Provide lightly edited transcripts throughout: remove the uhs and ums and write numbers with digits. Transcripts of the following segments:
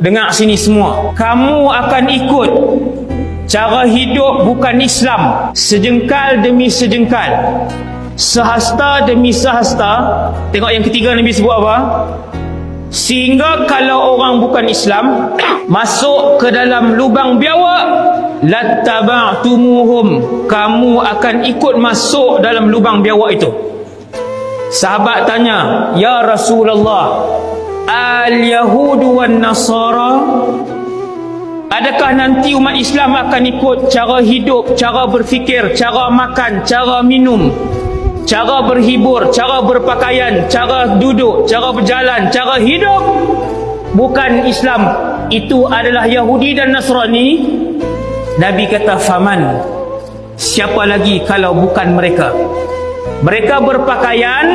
Dengar sini semua. Kamu akan ikut cara hidup bukan Islam, sejengkal demi sejengkal, sehasta demi sehasta. Tengok yang ketiga Nabi sebut apa? Sehingga kalau orang bukan Islam masuk ke dalam lubang biawak, lattaba'tumuhum, kamu akan ikut masuk dalam lubang biawak itu. Sahabat tanya, ya Rasulullah, al-Yahudu wan Nasara, adakah nanti umat Islam akan ikut cara hidup, cara berfikir, cara makan, cara minum, cara berhibur, cara berpakaian, cara duduk, cara berjalan, cara hidup bukan Islam? Itu adalah Yahudi dan Nasrani. Nabi kata, faman, siapa lagi kalau bukan mereka? Mereka berpakaian,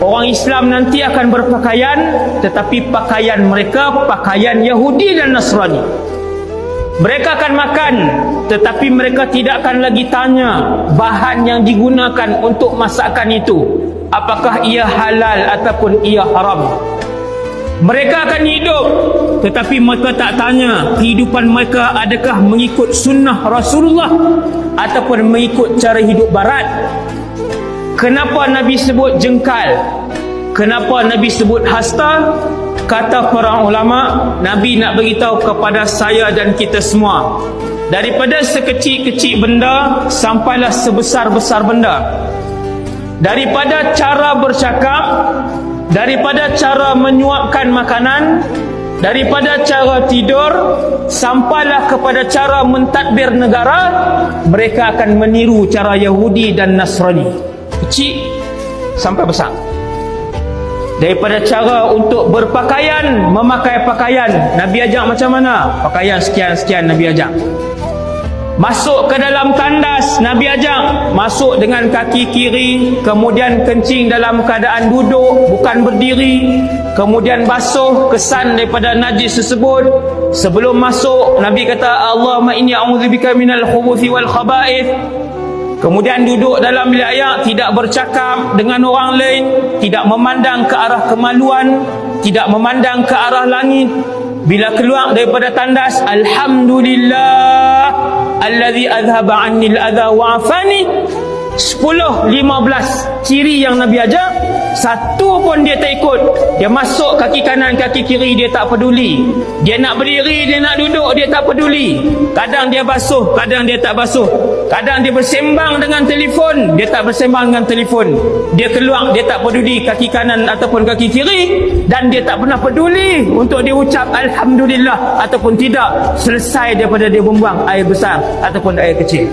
orang Islam nanti akan berpakaian, tetapi pakaian mereka pakaian Yahudi dan Nasrani. Mereka akan makan, tetapi mereka tidak akan lagi tanya bahan yang digunakan untuk masakan itu, apakah ia halal ataupun ia haram. Mereka akan hidup, tetapi mereka tak tanya kehidupan mereka adakah mengikut sunnah Rasulullah ataupun mengikut cara hidup barat. Kenapa Nabi sebut jengkal? Kenapa Nabi sebut hasta? Kata para ulama, Nabi nak beritahu kepada saya dan kita semua, daripada sekecil-kecil benda sampailah sebesar-besar benda, daripada cara bercakap, daripada cara menyuapkan makanan, daripada cara tidur, sampailah kepada cara mentadbir negara. Mereka akan meniru cara Yahudi dan Nasrani, kecil sampai besar. Daripada cara untuk berpakaian, memakai pakaian, Nabi ajak macam mana? Pakaian sekian-sekian Nabi ajak. Masuk ke dalam tandas, Nabi ajak masuk dengan kaki kiri, kemudian kencing dalam keadaan duduk, bukan berdiri, kemudian basuh kesan daripada najis tersebut. Sebelum masuk, Nabi kata, Allahumma inni a'udzubika minal khubuthi wal khaba'ith. Kemudian duduk dalam bilik air, tidak bercakap dengan orang lain, tidak memandang ke arah kemaluan, tidak memandang ke arah langit. Bila keluar daripada tandas, alhamdulillah allazi azhaba anni al-adha wa afani. 10, 15 ciri yang Nabi ajar, satu pun dia tak ikut. Dia masuk kaki kanan, kaki kiri, dia tak peduli. Dia nak berdiri, dia nak duduk, dia tak peduli. Kadang dia basuh, kadang dia tak basuh. Kadang dia bersembang dengan telefon, dia tak bersembang dengan telefon. Dia keluar, dia tak peduli kaki kanan ataupun kaki kiri, dan dia tak pernah peduli untuk dia ucap alhamdulillah ataupun tidak, selesai daripada dia membuang air besar ataupun air kecil.